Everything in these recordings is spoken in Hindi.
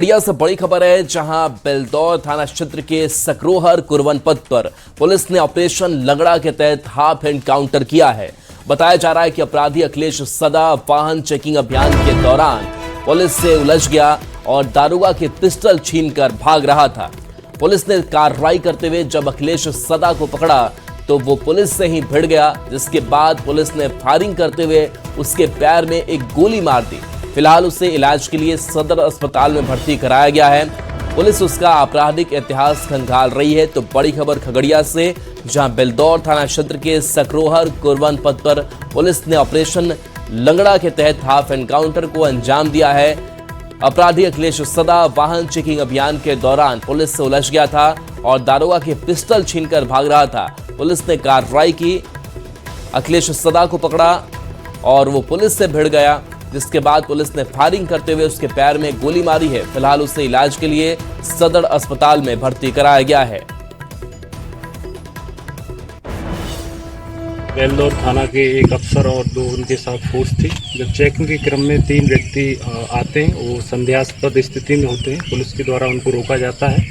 खगड़िया से बड़ी खबर है, जहां बेलदौर थाना क्षेत्र के सकरोहर कुरवन पथ पर पुलिस ने ऑपरेशन लंगड़ा के तहत हाफ एनकाउंटर किया है। बताया जा रहा है कि अपराधी अखिलेश सदा वाहन चेकिंग अभियान के दौरान पुलिस से उलझ गया और दारोगा के पिस्टल छीनकर भाग रहा था। पुलिस ने कार्रवाई करते हुए जब अखिलेश सदा को पकड़ा तो वो पुलिस से ही भिड़ गया, जिसके बाद पुलिस ने फायरिंग करते हुए उसके पैर में एक गोली मार दी। फिलहाल उसे इलाज के लिए सदर अस्पताल में भर्ती कराया गया है। पुलिस उसका आपराधिक इतिहास खंगाल रही है। तो बड़ी खबर खगड़िया से, जहां बेलदौर थाना क्षेत्र के सकरोहर कुरवन पथ पर पुलिस ने ऑपरेशन लंगड़ा के तहत हाफ एनकाउंटर को अंजाम दिया है। अपराधी अखिलेश सदा वाहन चेकिंग अभियान के दौरान पुलिस से उलझ गया था और दारोगा के पिस्टल छीनकर भाग रहा था। पुलिस ने कार्रवाई की, अखिलेश सदा को पकड़ा और वो पुलिस से भिड़ गया, जिसके बाद पुलिस ने फायरिंग करते हुए उसके पैर में गोली मारी है। फिलहाल उसे इलाज के लिए सदर अस्पताल में भर्ती कराया गया है। बेलदौर थाना के एक अफसर और दो उनके साथ फोर्स थी। जब चेकिंग के क्रम में 3 व्यक्ति आते हैं, वो संदेहास्पद स्थिति में होते हैं। पुलिस के द्वारा उनको रोका जाता है,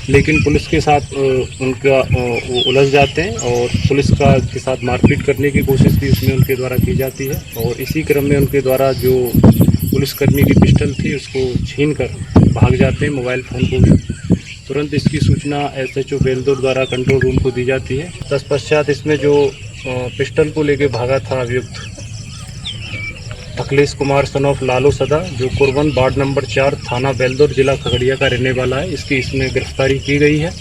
लेकिन पुलिस के साथ उनका वो उलझ जाते हैं और पुलिस के साथ मारपीट करने की कोशिश भी उसमें उनके द्वारा की जाती है। और इसी क्रम में उनके द्वारा जो पुलिसकर्मी की पिस्टल थी उसको छीन कर भाग जाते हैं, मोबाइल फ़ोन को भी। तुरंत इसकी सूचना SHO बेलदौर द्वारा कंट्रोल रूम को दी जाती है। तत्पश्चात इसमें जो पिस्टल को लेके भागा था अभियुक्त अखिलेश कुमार सन ऑफ लालू सदा, जो कुरवन वार्ड नंबर 4 थाना बेलदौर जिला खगड़िया का रहने वाला है, इसकी इसमें गिरफ्तारी की गई है।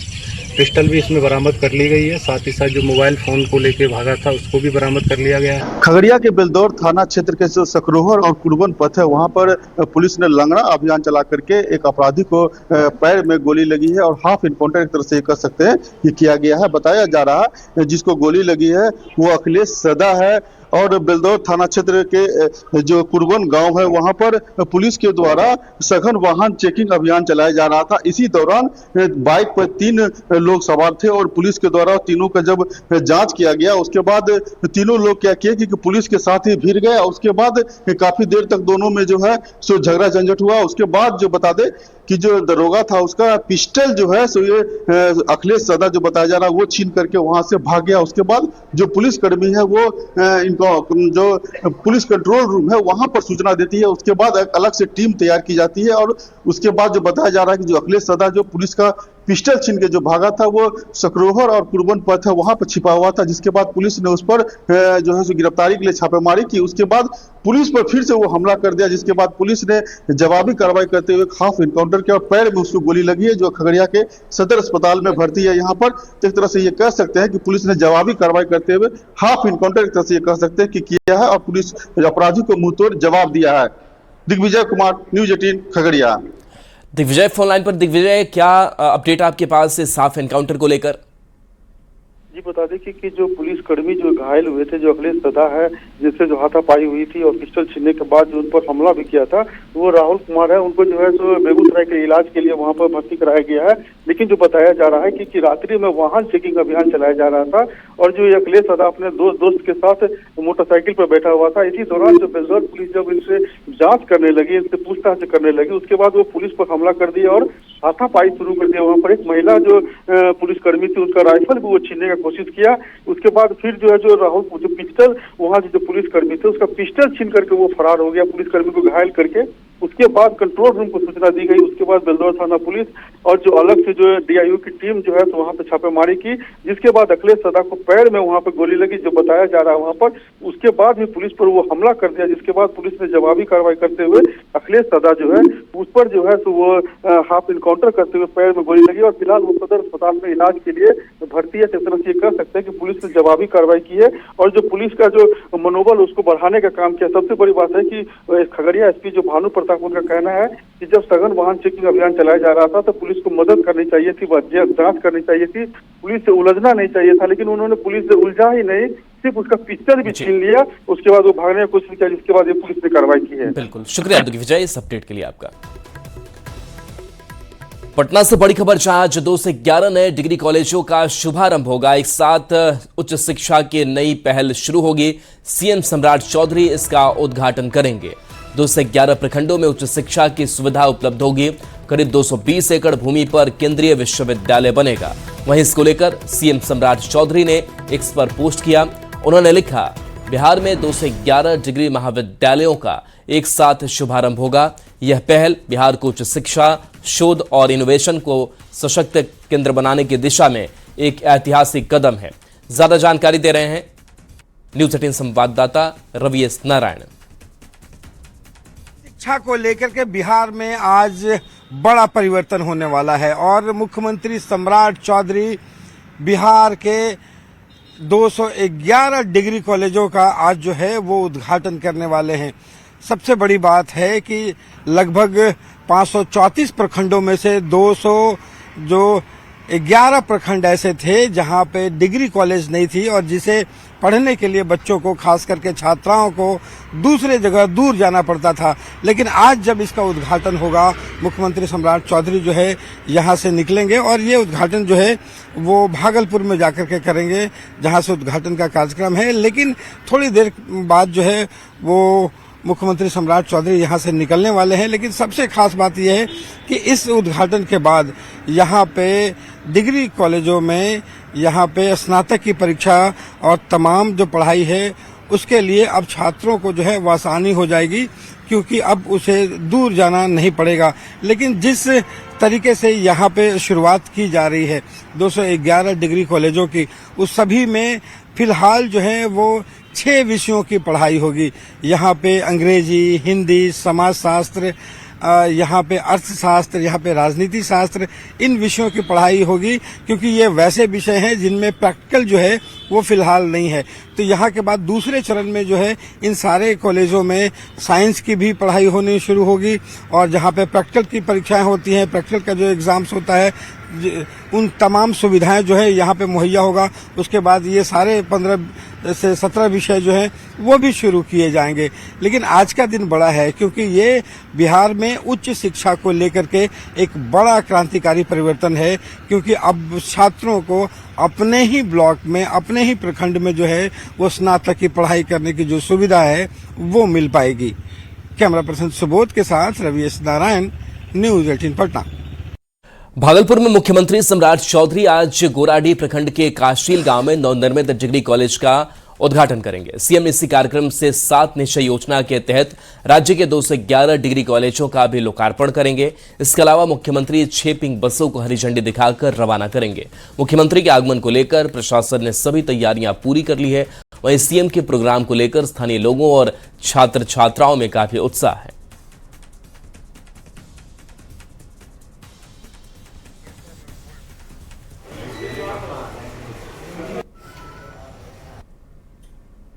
पिस्टल भी इसमें बरामद कर ली गई है। साथ ही साथ जो मोबाइल फोन को लेके भागा था उसको भी बरामद कर लिया गया है। खगड़िया के बेलदौर थाना क्षेत्र के जो सकरोहर और कुरवन पथ है, वहां पर पुलिस ने लंगड़ा अभियान चला करके एक अपराधी को पैर में गोली लगी है और हाफ इनकाउंटर एक तरह से कह सकते हैं ये किया गया है। बताया जा रहा है जिसको गोली लगी है वो अखिलेश सदा है और बेलदौर थाना क्षेत्र के जो कुरवन गांव है वहां पर पुलिस के द्वारा सघन वाहन चेकिंग अभियान चलाया जा रहा था। इसी दौरान बाइक पर 3 लोग सवार थे और पुलिस के द्वारा तीनों का जब जांच किया गया, उसके बाद तीनों लोग क्या किए कि पुलिस के साथ ही भिड़ गए। उसके बाद काफी देर तक दोनों में जो है सो झगड़ा झंझट हुआ। उसके बाद जो बता दे कि जो दरोगा था उसका पिस्टल जो है सो ये अखिलेश सदा जो बताया जा रहा है वो छीन करके वहां से भाग गया। उसके बाद जो पुलिसकर्मी है वो जो पुलिस कंट्रोल रूम है वहां पर सूचना देती है। उसके बाद एक अलग से टीम तैयार की जाती है और उसके बाद जो बताया जा रहा है कि जो अखिलेश सदा जो पुलिस का पिस्टल छीन के जो भागा था वो सकरोहर और कुरवन पथ है वहां पर छिपा हुआ था, जिसके बाद पुलिस ने उस पर जो है गिरफ्तारी के लिए छापेमारी की। उसके बाद पुलिस पर फिर से वो हमला कर दिया, जिसके बाद पुलिस ने जवाबी कार्रवाई करते हुए हाफ इनकाउंटर किया और पैर में उसको गोली लगी है, जो खगड़िया के सदर अस्पताल में भर्ती है। यहाँ पर एक तरह से ये कह सकते हैं कि पुलिस ने जवाबी कार्रवाई करते हुए हाफ इनकाउंटर एक तरह से ये कह सकते हैं कि किया है और पुलिस अपराधी को मुंहतोड़ जवाब दिया है। Digvijay Kumar, news 18 Khagaria. Digvijay phone line पर। दिग्विजय, क्या अपडेट आपके पास इस हाफ एनकाउंटर को लेकर? जी बता दें कि जो पुलिसकर्मी जो घायल हुए थे, जो अखिलेश सदा है जिससे जो हाथापाई हुई थी और पिस्टल छीनने के बाद जो उन पर हमला भी किया था, वो राहुल कुमार है। उनको जो है सो बेगूसराय के इलाज के लिए वहां पर भर्ती कराया गया है। लेकिन जो बताया जा रहा है कि रात्रि में वाहन चेकिंग अभियान चलाया जा रहा था और जो अखिलेश सदा अपने दोस्त के साथ मोटरसाइकिल पर बैठा हुआ था। इसी दौरान जो बेलदौर पुलिस जब इनसे जांच करने लगी, इनसे पूछताछ करने लगी, उसके बाद वो पुलिस पर हमला कर दिया और हाथापाई शुरू कर दिया। वहां पर एक महिला जो पुलिसकर्मी थी उसका राइफल भी वो छीनने का कोशिश किया। उसके बाद फिर जो है जो राहुल जो पिस्टल वहां जो पुलिसकर्मी थे उसका पिस्टल छीन करके वो फरार हो गया, पुलिसकर्मी को घायल करके। उसके बाद कंट्रोल रूम को सूचना दी गई। उसके बाद बेलदौर थाना पुलिस और जो अलग से जो DIU की टीम जो है तो वहां पे छापेमारी की, जिसके बाद अखिलेश सदा को पैर में वहां पे गोली लगी, जो बताया जा रहा है वहां पर। उसके बाद भी पुलिस पर वो हमला कर दिया, जिसके बाद पुलिस ने जवाबी कार्रवाई करते हुए अखिलेश सदा जो है उस पर जो है तो वो हाफ इनकाउंटर करते हुए पैर में गोली लगी और फिलहाल वो सदर अस्पताल में इलाज के लिए भर्ती है। इस तरह से कह सकते हैं कि पुलिस ने जवाबी कार्रवाई की है और जो पुलिस का जो मनोबल उसको बढ़ाने का काम किया। सबसे बड़ी बात है कि खगड़िया SP जो भानु प्रताप, उनका कहना है कि जब सघन वाहन चेकिंग अभियान चलाया जा रहा था तो पुलिस को मदद करनी चाहिए थी, जांच करनी चाहिए थी, पुलिस से उलझना नहीं चाहिए था। लेकिन उन्होंने पुलिस से उलझा ही नहीं, सिर्फ उसका पिस्टल भी छीन लिया। उसके बाद वो भागने की कोशिश किया, जिसके बाद ये पुलिस ने कार्रवाई की है। बिल्कुल, शुक्रिया दिग्विजय इस अपडेट के लिए आपका। पटना से बड़ी खबर, जहां आज 2 से 11 नए डिग्री कॉलेजों का शुभारंभ होगा। एक साथ उच्च शिक्षा की नई पहल शुरू होगी। CM सम्राट चौधरी इसका उद्घाटन करेंगे। 2 से 11 प्रखंडों में उच्च शिक्षा की सुविधा उपलब्ध होगी। करीब 220 एकड़ भूमि पर केंद्रीय विश्वविद्यालय बनेगा। वहीं इसको लेकर सीएम सम्राट चौधरी ने एक्स पर पोस्ट किया। उन्होंने लिखा, बिहार में 211 डिग्री महाविद्यालयों का एक साथ शुभारंभ होगा। यह पहल बिहार को उच्च शिक्षा, शोध और इनोवेशन को सशक्त केंद्र बनाने की दिशा में एक ऐतिहासिक कदम है। ज्यादा जानकारी दे रहे हैं न्यूज 18 संवाददाता रवि एस नारायण। शिक्षा को लेकर के बिहार में आज बड़ा परिवर्तन होने वाला है और मुख्यमंत्री सम्राट चौधरी बिहार के 211 डिग्री कॉलेजों का आज जो है वो उद्घाटन करने वाले हैं। सबसे बड़ी बात है कि लगभग 534 प्रखंडों में से 211 प्रखंड ऐसे थे जहां पे डिग्री कॉलेज नहीं थी और जिसे पढ़ने के लिए बच्चों को, खास करके छात्राओं को दूसरे जगह दूर जाना पड़ता था। लेकिन आज जब इसका उद्घाटन होगा, मुख्यमंत्री सम्राट चौधरी जो है यहाँ से निकलेंगे और ये उद्घाटन जो है वो भागलपुर में जाकर के करेंगे, जहाँ से उद्घाटन का कार्यक्रम है। लेकिन थोड़ी देर बाद जो है वो मुख्यमंत्री सम्राट चौधरी यहाँ से निकलने वाले हैं। लेकिन सबसे खास बात यह है कि इस उद्घाटन के बाद यहाँ पे डिग्री कॉलेजों में यहाँ पे स्नातक की परीक्षा और तमाम जो पढ़ाई है उसके लिए अब छात्रों को जो है वो आसानी हो जाएगी, क्योंकि अब उसे दूर जाना नहीं पड़ेगा। लेकिन जिस तरीके से यहाँ पे शुरुआत की जा रही है 211 डिग्री कॉलेजों की, उस सभी में फिलहाल जो है वो 6 विषयों की पढ़ाई होगी। यहाँ पे अंग्रेजी, हिंदी, समाजशास्त्र, यहाँ पे अर्थशास्त्र, यहाँ पे राजनीति शास्त्र, इन विषयों की पढ़ाई होगी, क्योंकि ये वैसे विषय हैं जिनमें प्रैक्टिकल जो है वो फिलहाल नहीं है। तो यहाँ के बाद दूसरे चरण में जो है इन सारे कॉलेजों में साइंस की भी पढ़ाई होनी शुरू होगी और जहाँ पे प्रैक्टिकल की परीक्षाएं होती हैं, प्रैक्टिकल का जो एग्जाम्स होता है, उन तमाम सुविधाएं जो है यहाँ पे मुहैया होगा। उसके बाद ये सारे 15 से 17 विषय जो हैं वो भी शुरू किए जाएंगे। लेकिन आज का दिन बड़ा है क्योंकि ये बिहार में उच्च शिक्षा को लेकर के एक बड़ा क्रांतिकारी परिवर्तन है, क्योंकि अब छात्रों को अपने ही ब्लॉक में, अपने ही प्रखंड में जो है वो स्नातक की पढ़ाई करने की जो सुविधा है वो मिल पाएगी। कैमरा पर्सन सुबोध के साथ रवि एस नारायण, न्यूज 18 पटना। भागलपुर में मुख्यमंत्री सम्राट चौधरी आज गोराडीह प्रखंड के काशील गांव में नवनिर्मित डिग्री कॉलेज का उद्घाटन करेंगे। सीएम इसी कार्यक्रम से 7 निश्चय योजना के तहत राज्य के 211 डिग्री कॉलेजों का भी लोकार्पण करेंगे। इसके अलावा मुख्यमंत्री 6 पिंक बसों को हरी झंडी दिखाकर रवाना करेंगे। मुख्यमंत्री के आगमन को लेकर प्रशासन ने सभी तैयारियां पूरी कर ली है। वहीं सीएम के प्रोग्राम को लेकर स्थानीय लोगों और छात्र छात्राओं में काफी उत्साह है।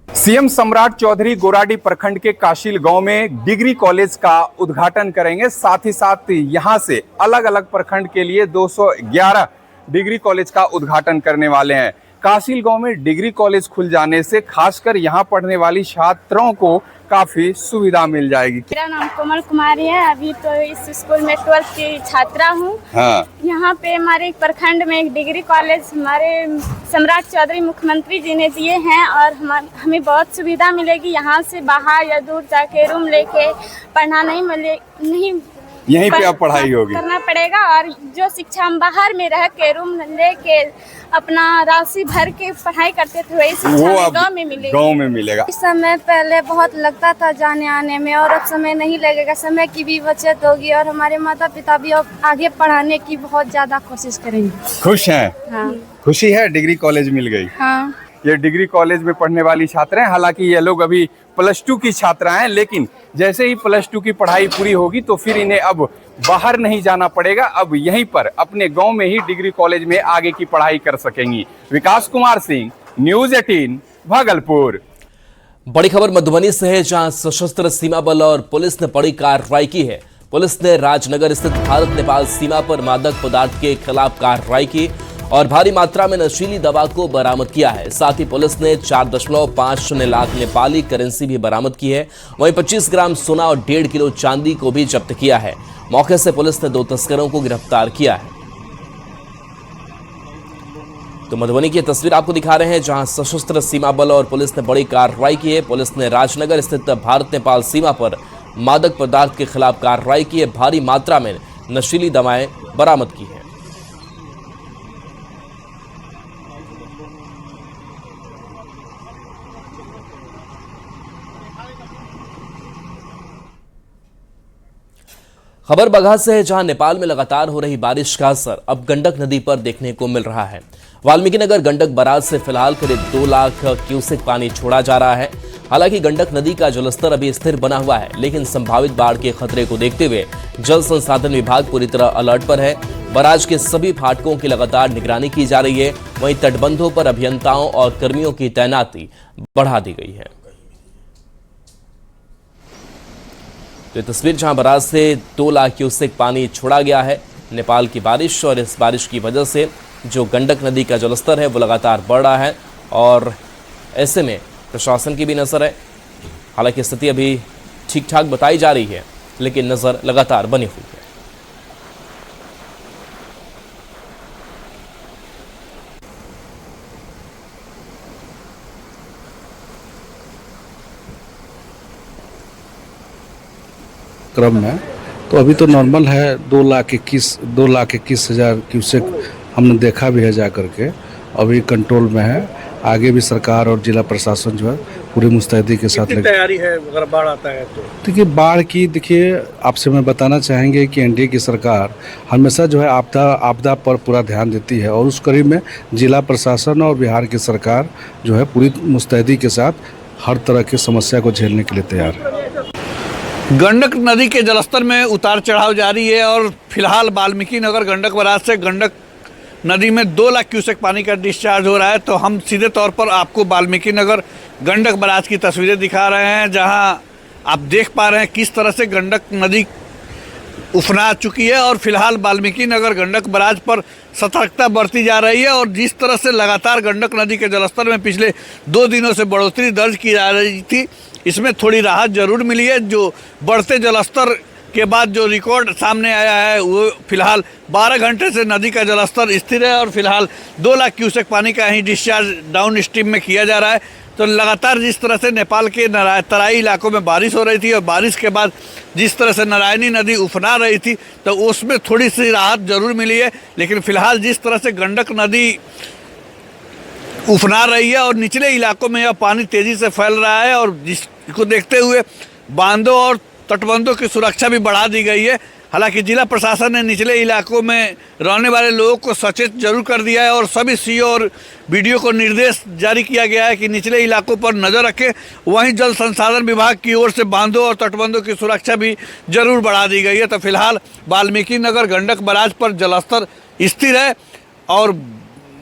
सीएम सम्राट चौधरी गोराडीह प्रखंड के काशील गांव में डिग्री कॉलेज का उद्घाटन करेंगे। साथ ही साथ यहां से अलग अलग प्रखंड के लिए 211 डिग्री कॉलेज का उद्घाटन करने वाले हैं। काशील गांव में डिग्री कॉलेज खुल जाने से खासकर यहां पढ़ने वाली छात्रों को काफी सुविधा मिल जाएगी। मेरा नाम कोमल कुमारी है। अभी तो इस स्कूल में 12th की छात्रा हूँ। हाँ। यहाँ पे हमारे प्रखंड में एक डिग्री कॉलेज हमारे सम्राट चौधरी मुख्यमंत्री जी ने दिए हैं और हमें बहुत सुविधा मिलेगी। यहाँ से बाहर या दूर जाके रूम लेके पढ़ना नहीं यहीं पे अब पढ़ाई होगी करना पड़ेगा। और जो शिक्षा हम बाहर में रह के रूम लेके अपना राशि भर के पढ़ाई करते थे वही शिक्षा गाँव में मिलेगा। इस समय पहले बहुत लगता था जाने आने में और अब समय नहीं लगेगा। समय की भी बचत होगी और हमारे माता पिता भी अब आगे पढ़ाने की बहुत ज्यादा कोशिश करेंगे। खुश हैं? हाँ। खुशी है डिग्री कॉलेज मिल गई। हाँ। ये डिग्री कॉलेज में पढ़ने वाली छात्राएं, हालांकि ये लोग अभी +2 की छात्रा हैं, लेकिन जैसे ही +2 की पढ़ाई पूरी होगी तो फिर इन्हें अब बाहर नहीं जाना पड़ेगा। अब यहीं पर अपने गांव में ही डिग्री कॉलेज में आगे की पढ़ाई कर सकेंगी। विकास कुमार सिंह, न्यूज 18 भागलपुर। बड़ी खबर मधुबनी से है, जहां सशस्त्र सीमा बल और पुलिस ने बड़ी कार्रवाई की है। पुलिस ने राजनगर स्थित भारत नेपाल सीमा पर मादक पदार्थ के खिलाफ कार्रवाई की और भारी मात्रा में नशीली दवा को बरामद किया है। साथ ही पुलिस ने 4.50 लाख नेपाली करेंसी भी बरामद की है। वहीं 25 ग्राम सोना और 1.5 किलो चांदी को भी जब्त किया है। मौके से पुलिस ने 2 तस्करों को गिरफ्तार किया है। तो मधुबनी की तस्वीर आपको दिखा रहे हैं, जहां सशस्त्र सीमा बल और पुलिस ने बड़ी कार्रवाई की है। पुलिस ने राजनगर स्थित भारत नेपाल सीमा पर मादक पदार्थ के खिलाफ कार्रवाई की है। भारी मात्रा में नशीली दवाएं बरामद की हैं। खबर बगहा से है, जहां नेपाल में लगातार हो रही बारिश का असर अब गंडक नदी पर देखने को मिल रहा है। वाल्मीकिनगर गंडक बराज से फिलहाल करीब 2 लाख क्यूसेक पानी छोड़ा जा रहा है। हालांकि गंडक नदी का जलस्तर अभी स्थिर बना हुआ है, लेकिन संभावित बाढ़ के खतरे को देखते हुए जल संसाधन विभाग पूरी तरह अलर्ट पर है। बराज के सभी फाटकों की लगातार निगरानी की जा रही है। वहीं तटबंधों पर अभियंताओं और कर्मियों की तैनाती बढ़ा दी गई है। तो ये तस्वीर जहां बराज से 2 लाख क्यूसेक पानी छोड़ा गया है। नेपाल की बारिश और इस बारिश की वजह से जो गंडक नदी का जलस्तर है वो लगातार बढ़ रहा है और ऐसे में प्रशासन की भी नज़र है। हालांकि स्थिति अभी ठीक ठाक बताई जा रही है, लेकिन नज़र लगातार बनी हुई है। क्रम में तो अभी तो नॉर्मल है। 2,21,000 क्यूसेक हमने देखा भी है जा करके, अभी कंट्रोल में है। आगे भी सरकार और जिला प्रशासन जो है पूरी मुस्तैदी के साथ तैयारी है अगर बाढ़ आता है तो। देखिए बाढ़ की, देखिए आपसे मैं बताना चाहेंगे कि एनडीए की सरकार हमेशा जो है आपदा पर पूरा ध्यान देती है और उस कड़ी में जिला प्रशासन और बिहार की सरकार जो है पूरी मुस्तैदी के साथ हर तरह की समस्या को झेलने के लिए तैयार है। गंडक नदी के जलस्तर में उतार चढ़ाव जारी है और फिलहाल वाल्मीकिनगर गंडक बराज से गंडक नदी में 2 लाख क्यूसेक पानी का डिस्चार्ज हो रहा है। तो हम सीधे तौर पर आपको वाल्मीकिनगर गंडक बराज की तस्वीरें दिखा रहे हैं, जहां आप देख पा रहे हैं किस तरह से गंडक नदी उफना चुकी है और फिलहाल वाल्मीकिनगर गंडक बराज पर सतर्कता बरती जा रही है। और जिस तरह से लगातार गंडक नदी के जलस्तर में पिछले 2 दिनों से बढ़ोतरी दर्ज की जा रही थी, इसमें थोड़ी राहत जरूर मिली है। जो बढ़ते जलस्तर के बाद जो रिकॉर्ड सामने आया है वो फिलहाल 12 घंटे से नदी का जलस्तर स्थिर है और फिलहाल 2 लाख क्यूसेक पानी का ही डिस्चार्ज डाउन स्ट्रीम में किया जा रहा है। तो लगातार जिस तरह से नेपाल के तराई इलाकों में बारिश हो रही थी और बारिश के बाद जिस तरह से नारायणी नदी उफना रही थी, तो उसमें थोड़ी सी राहत जरूर मिली है। लेकिन फिलहाल जिस तरह से गंडक नदी उफना रही है और निचले इलाकों में यह पानी तेजी से फैल रहा है और जिसको देखते हुए बांधों और तटबंधों की सुरक्षा भी बढ़ा दी गई है। हालांकि जिला प्रशासन ने निचले इलाकों में रहने वाले लोगों को सचेत जरूर कर दिया है और सभी सीओ और बीडीओ को निर्देश जारी किया गया है कि निचले इलाकों पर नज़र रखें। वहीं जल संसाधन विभाग की ओर से बांधों और तटबंधों की सुरक्षा भी जरूर बढ़ा दी गई है। तो फिलहाल वाल्मीकिनगर गंडक बराज पर जलस्तर स्थिर है और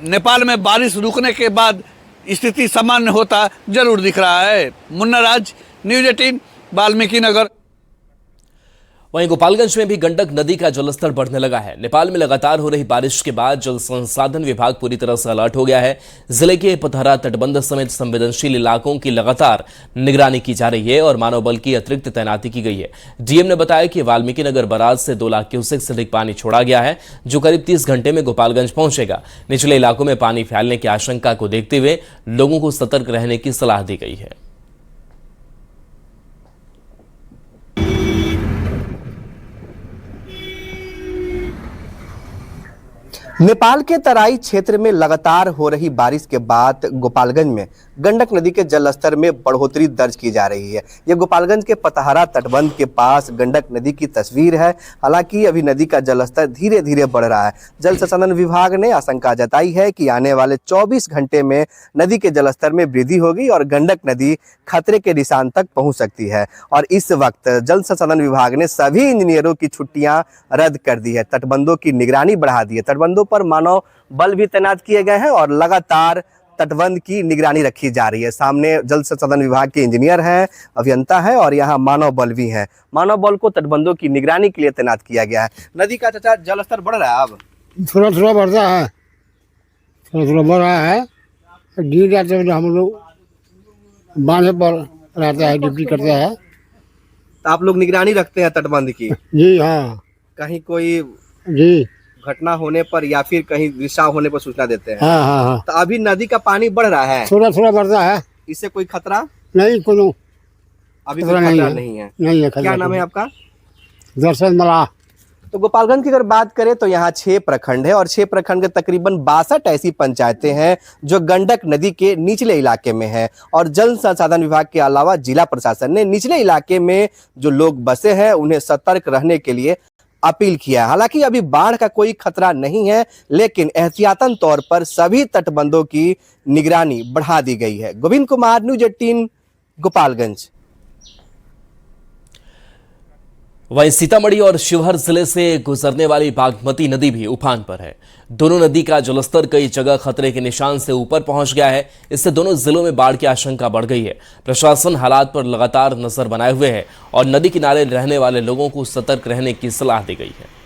नेपाल में बारिश रुकने के बाद स्थिति सामान्य होता जरूर दिख रहा है। मुन्ना राज, न्यूज़ 18, वाल्मीकिनगर। वहीं गोपालगंज में भी गंडक नदी का जलस्तर बढ़ने लगा है। नेपाल में लगातार हो रही बारिश के बाद जल संसाधन विभाग पूरी तरह से अलर्ट हो गया है। जिले के पथरा तटबंध समेत संवेदनशील इलाकों की लगातार निगरानी की जा रही है और मानव बल की अतिरिक्त तैनाती की गई है। डीएम ने बताया कि वाल्मीकिनगर बराज से 2 लाख क्यूसेक से अधिक पानी छोड़ा गया है, जो करीब 30 घंटे में गोपालगंज पहुंचेगा। निचले इलाकों में पानी फैलने की आशंका को देखते हुए लोगों को सतर्क रहने की सलाह दी गई है। नेपाल के तराई क्षेत्र में लगातार हो रही बारिश के बाद गोपालगंज में गंडक नदी के जलस्तर में बढ़ोतरी दर्ज की जा रही है। यह गोपालगंज के पतहरा तटबंध के पास गंडक नदी की तस्वीर है। हालांकि अभी नदी का जलस्तर धीरे धीरे बढ़ रहा है। जल संसाधन विभाग ने आशंका जताई है कि आने वाले 24 घंटे में नदी के जलस्तर में वृद्धि होगी और गंडक नदी खतरे के निशान तक पहुंच सकती है। और इस वक्त जल संसाधन विभाग ने सभी इंजीनियरों की छुट्टियां रद्द कर दी है। तटबंधों की निगरानी बढ़ा दी है। तटबंधों पर मानव बल भी तैनात किए गए हैं और लगातार तटबंध की निगरानी रखी जा रही है। सामने जल संसाधन विभाग के इंजीनियर हैं, अभियंता है और यहाँ मानव बल भी है। मानव बल को तटबंधों की निगरानी के लिए तैनात किया गया है। नदी का चाचा जलस्तर बढ़ रहा है, अब थोड़ा थोड़ा बढ़ता है, थोड़ा थोड़ा बढ़ रहा है। गिर जाते हैं हम लोग बांधे पर रहता है, ड्यूटी करता है। तो आप लोग निगरानी रखते हैं तटबंध की? जी हाँ। कहीं कोई जी घटना होने पर या फिर कहीं रिसाव होने पर सूचना देते हैं? हाँ हाँ हाँ। तो अभी नदी का पानी बढ़ रहा है, थोड़ा थोड़ा बढ़ता है। इससे कोई खतरा नहीं, कोई अभी कोई खतरा नहीं है। नहीं है। क्या नाम है आपका? दर्शन मलाह। तो गोपालगंज की अगर बात करें तो यहाँ 6 प्रखंड है और 6 प्रखंड के तकरीबन 62 ऐसी पंचायतें हैं जो गंडक नदी के निचले इलाके में है। और जल संसाधन विभाग के अलावा जिला प्रशासन ने निचले इलाके में जो लोग बसे हैं उन्हें सतर्क रहने के लिए अपील किया है। हालांकि अभी बाढ़ का कोई खतरा नहीं है, लेकिन एहतियातन तौर पर सभी तटबंधों की निगरानी बढ़ा दी गई है। गोविंद कुमार, न्यूज़ 18, गोपालगंज। वहीं सीतामढ़ी और शिवहर जिले से गुजरने वाली बागमती नदी भी उफान पर है। दोनों नदी का जलस्तर कई जगह खतरे के निशान से ऊपर पहुंच गया है। इससे दोनों जिलों में बाढ़ की आशंका बढ़ गई है। प्रशासन हालात पर लगातार नजर बनाए हुए है और नदी किनारे रहने वाले लोगों को सतर्क रहने की सलाह दी गई है।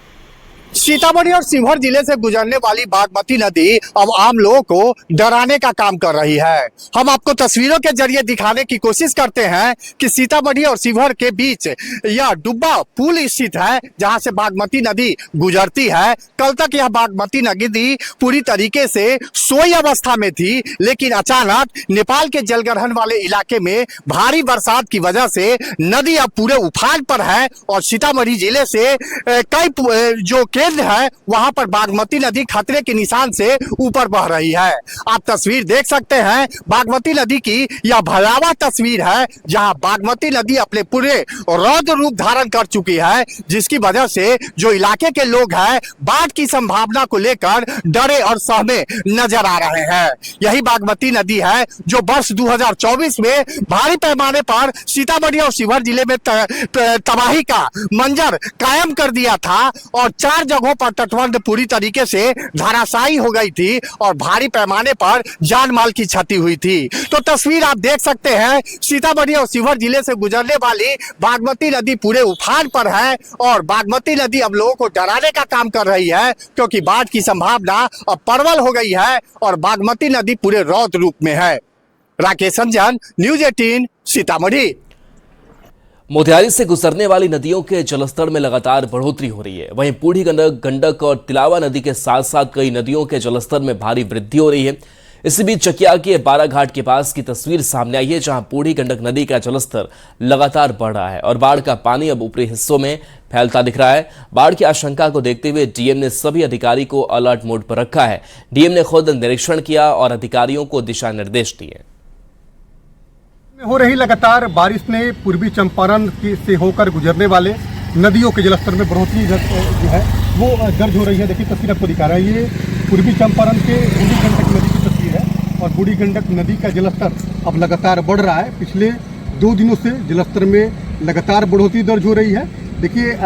सीतामढ़ी और शिवहर जिले से गुजरने वाली बागमती नदी अब आम लोगों को डराने का काम कर रही है। हम आपको तस्वीरों के जरिए दिखाने की कोशिश करते हैं कि सीतामढ़ी और शिवहर के बीच यह डुब्बा पुल स्थित है जहां से बागमती नदी गुजरती है। कल तक यह बागमती नदी पूरी तरीके से सोई अवस्था में थी, लेकिन अचानक नेपाल के जलग्रहण वाले इलाके में भारी बरसात की वजह से नदी अब पूरे उफान पर है और सीतामढ़ी जिले से कई जो केंद्र है वहां पर बागमती नदी खतरे के निशान से ऊपर बह रही है। आप तस्वीर देख सकते हैं, बागमती नदी की यह भयावह तस्वीर है जहां बागमती नदी अपने पूरे रौद्र रूप धारण कर चुकी है, जिसकी वजह से जो इलाके के लोग हैं बाढ़ की संभावना को लेकर डरे और सहमे नजर आ रहे हैं। यही बागमती नदी है जो वर्ष 2024 में भारी पैमाने पर सीतामढ़ी और शिवहर जिले में तबाही का मंजर कायम कर दिया था और 4 जगहों पर तटबंध पूरी तरीके से धराशायी हो गई थी और भारी पैमाने पर जान माल की क्षति हुई थी। तो तस्वीर आप देख सकते हैं, सीतामढ़ी और शिवहर जिले से गुजरने वाली बागमती नदी पूरे उफान पर है और बागमती नदी अब लोगों को डराने का काम कर रही है क्योंकि बाढ़ की संभावना अब प्रबल हो गई है और बागमती नदी पूरे रौद्र रूप में है। राकेश रंजन, न्यूज़ 18, सीतामढ़ी। मोतिहारी से गुजरने वाली नदियों के जलस्तर में लगातार बढ़ोतरी हो रही है। वहीं बूढ़ी गंडक और तिलावा नदी के साथ साथ कई नदियों के जलस्तर में भारी वृद्धि हो रही है। इसी बीच चकिया के बाराघाट के पास की तस्वीर सामने आई है जहां बूढ़ी गंडक नदी का जलस्तर लगातार बढ़ रहा है और बाढ़ का पानी अब ऊपरी हिस्सों में फैलता दिख रहा है। बाढ़ की आशंका को देखते हुए डीएम ने सभी अधिकारी को अलर्ट मोड पर रखा है। डीएम ने खुद निरीक्षण किया और अधिकारियों को दिशा निर्देश दिए। हो रही लगातार बारिश ने पूर्वी चंपारण से होकर गुजरने वाले नदियों के जलस्तर में बढ़ोतरी जो है वो दर्ज हो रही है। देखिए तस्वीर आपको दिखा रहा है, ये पूर्वी चंपारण के बूढ़ी गंडक नदी की तस्वीर है और बूढ़ी गंडक नदी का जलस्तर अब लगातार बढ़ रहा है। पिछले 2 दिनों से जलस्तर में लगातार बढ़ोतरी दर्ज हो रही है। देखिए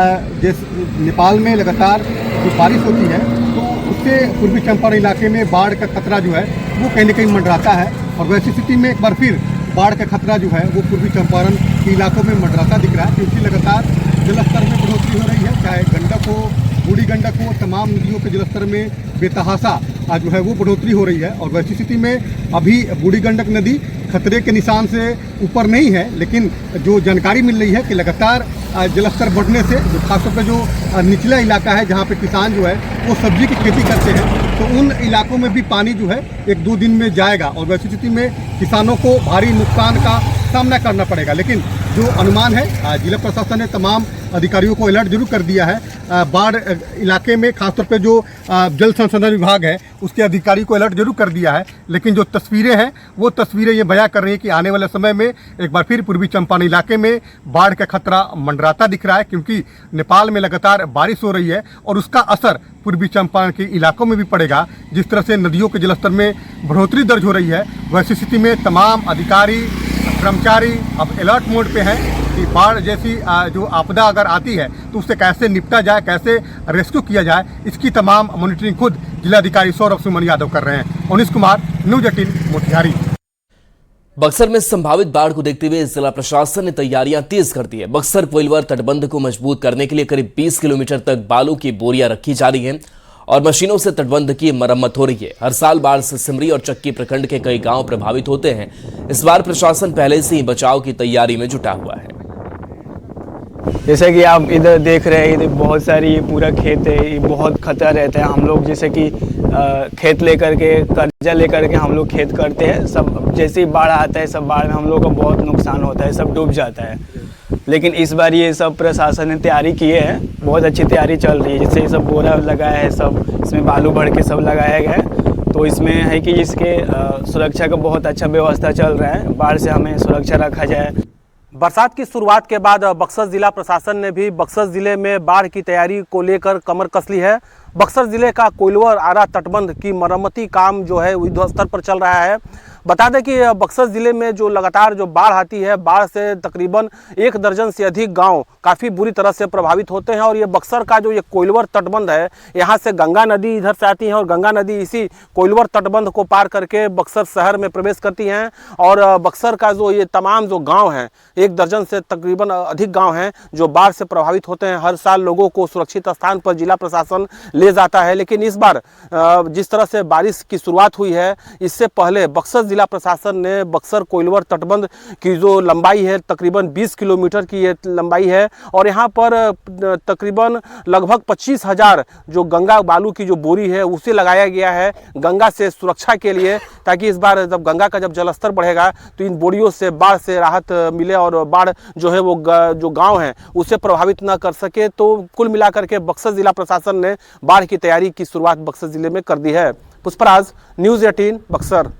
जैसे नेपाल में लगातार जो बारिश होती है तो उससे पूर्वी चंपारण इलाके में बाढ़ का खतरा जो है वो कहीं न कहीं मंडराता है और वैसी स्थिति में एक बार फिर बाढ़ का खतरा जो है वो पूर्वी चंपारण के इलाकों में मंडराता दिख रहा है क्योंकि लगातार जलस्तर में बढ़ोतरी हो रही है। चाहे गंडक हो, बूढ़ी गंडक हो, तमाम नदियों के जलस्तर में बेतहाशा जो है वो बढ़ोतरी हो रही है और वैसी स्थिति में अभी बूढ़ी गंडक नदी खतरे के निशान से ऊपर नहीं है, लेकिन जो जानकारी मिल रही है कि लगातार जलस्तर बढ़ने से जो खासतौर पर जो निचला इलाका है जहाँ पे किसान जो है वो सब्जी की खेती करते हैं तो उन इलाकों में भी पानी जो है 1-2 दिन में जाएगा और वैसी स्थिति में किसानों को भारी नुकसान का सामना करना पड़ेगा। लेकिन जो अनुमान है, जिला प्रशासन ने तमाम अधिकारियों को अलर्ट जरूर कर दिया है। बाढ़ इलाके में खासतौर पे जो जल संसाधन विभाग है उसके अधिकारी को अलर्ट जरूर कर दिया है। लेकिन जो तस्वीरें हैं वो तस्वीरें ये बयां कर रही है कि आने वाले समय में एक बार फिर पूर्वी चंपारण इलाके में बाढ़ का खतरा मंडराता दिख रहा है क्योंकि नेपाल में लगातार बारिश हो रही है और उसका असर पूर्वी चंपारण के इलाकों में भी पड़ेगा। जिस तरह से नदियों के जलस्तर में बढ़ोतरी दर्ज हो रही है वैसी स्थिति में तमाम अधिकारी कर्मचारी अब अलर्ट मोड पे हैं कि बाढ़ जैसी जो आपदा अगर आती है तो उससे कैसे निपटा जाए, कैसे रेस्क्यू किया जाए, इसकी तमाम मॉनिटरिंग खुद जिलाधिकारी सौरभ सुमन यादव कर रहे हैं। अनिश कुमार, न्यूज़ 18, मोतिहारी। बक्सर में संभावित बाढ़ को देखते हुए जिला प्रशासन ने तैयारियां तेज कर दी है। बक्सर कोइलवर तटबंध को मजबूत करने के लिए करीब 20 किलोमीटर तक बालू की बोरियां रखी जा रही हैं और मशीनों से तटबंध की मरम्मत हो रही है। हर साल बाढ़ से सिमरी और चक्की प्रखंड के कई गांव प्रभावित होते हैं। इस बार प्रशासन पहले से ही बचाव की तैयारी में जुटा हुआ है। जैसे कि आप इधर देख रहे हैं, इधर बहुत सारी ये पूरा खेत है, ये बहुत खतरा रहता है। हम लोग जैसे कि खेत लेकर के कर्जा लेकर के हम लोग खेत करते हैं, सब जैसे ही बाढ़ आता है सब बाढ़ में हम लोग को बहुत नुकसान होता है, सब डूब जाता है। लेकिन इस बार ये सब प्रशासन ने तैयारी किए है, बहुत अच्छी तैयारी चल रही है। जैसे ये सब बोरा लगाया है, सब इसमें बालू भर के सब लगाया गया है, तो इसमें है कि इसके सुरक्षा का बहुत अच्छा व्यवस्था चल रहा है। बाढ़ से हमें सुरक्षा रखा जाए। बरसात की शुरुआत के बाद बक्सर जिला प्रशासन ने भी बक्सर जिले में बाढ़ की तैयारी को लेकर कमर कस ली है। बक्सर जिले का कोइलवर आरा तटबंध की मरम्मती काम जो है युद्ध स्तर पर चल रहा है। बता दें कि बक्सर ज़िले में जो लगातार जो बाढ़ आती है, बाढ़ से तकरीबन 1 दर्जन से अधिक गांव काफ़ी बुरी तरह से प्रभावित होते हैं। और ये बक्सर का जो ये कोइलवर तटबंध है, यहाँ से गंगा नदी इधर से आती है और गंगा नदी इसी कोइलवर तटबंध को पार करके बक्सर शहर में प्रवेश करती हैं। और बक्सर का जो ये तमाम जो गाँव हैं, 1 दर्जन से तकरीबन अधिक गाँव हैं जो बाढ़ से प्रभावित होते हैं। हर साल लोगों को सुरक्षित स्थान पर जिला प्रशासन ले जाता है, लेकिन इस बार जिस तरह से बारिश की शुरुआत हुई है, इससे पहले बक्सर जिला प्रशासन ने बक्सर कोइलवर तटबंध की जो लंबाई है तकरीबन 20 किलोमीटर की ये लंबाई है और यहाँ पर तकरीबन लगभग 25,000 जो गंगा बालू की जो बोरी है उसे लगाया गया है गंगा से सुरक्षा के लिए, ताकि इस बार जब गंगा का जब जलस्तर बढ़ेगा तो इन बोरियों से बाढ़ से राहत मिले और बाढ़ जो है वो जो गाँव हैं उसे प्रभावित न कर सके। तो कुल मिलाकर के बक्सर जिला प्रशासन ने बाढ़ की तैयारी की शुरुआत बक्सर जिले में कर दी है। पुष्पराज, न्यूज़ 18 बक्सर।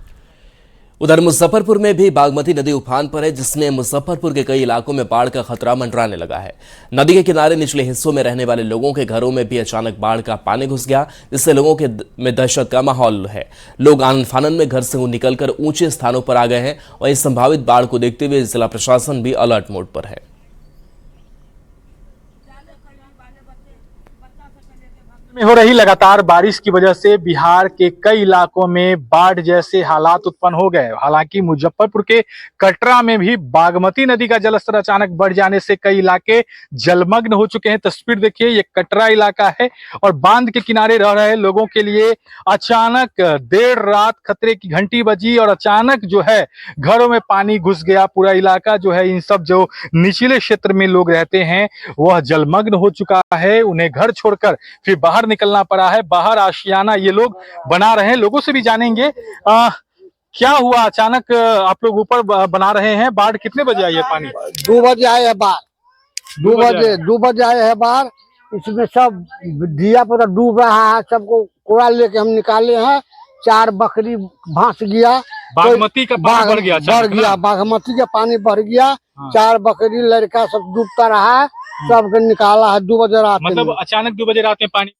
उधर मुजफ्फरपुर में भी बागमती नदी उफान पर है, जिसने मुजफ्फरपुर के कई इलाकों में बाढ़ का खतरा मंडराने लगा है। नदी के किनारे निचले हिस्सों में रहने वाले लोगों के घरों में भी अचानक बाढ़ का पानी घुस गया, जिससे लोगों के में दहशत का माहौल है। लोग आनन फानन में घर से निकलकर ऊंचे स्थानों पर आ गए हैं और इस संभावित बाढ़ को देखते हुए जिला प्रशासन भी अलर्ट मोड पर है। में हो रही लगातार बारिश की वजह से बिहार के कई इलाकों में बाढ़ जैसे हालात उत्पन्न हो गए। हालांकि मुजफ्फरपुर के कटरा में भी बागमती नदी का जलस्तर अचानक बढ़ जाने से कई इलाके जलमग्न हो चुके हैं। तस्वीर देखिए, ये कटरा इलाका है और बांध के किनारे रह रहे लोगों के लिए अचानक देर रात खतरे की घंटी बजी और अचानक जो है घरों में पानी घुस गया। पूरा इलाका जो है, इन सब जो निचले क्षेत्र में लोग रहते हैं वह जलमग्न हो चुका है। उन्हें घर छोड़कर फिर बाहर निकलना पड़ा है। बाहर आशियाना ये लोग बना रहे हैं। लोगों से भी जानेंगे क्या हुआ अचानक आप लोग ऊपर बना रहे हैं। बाढ़ कितने बजे आई है पानी? 2 बजे आए है बाढ़। 2 बजे आए है बाढ़। इसमें सब दिया पूरा डूब रहा है। सबको कोड़ा लेके हम निकाले हैं। 4 बकरी भांस गया। बागमती का पानी बढ़ गया। बागमती का पानी बढ़ गया। 4 बकरी लड़का सब डूबता रहा। सबको निकाला है 2 बजे रात। मतलब अचानक 2 बजे रात में पानी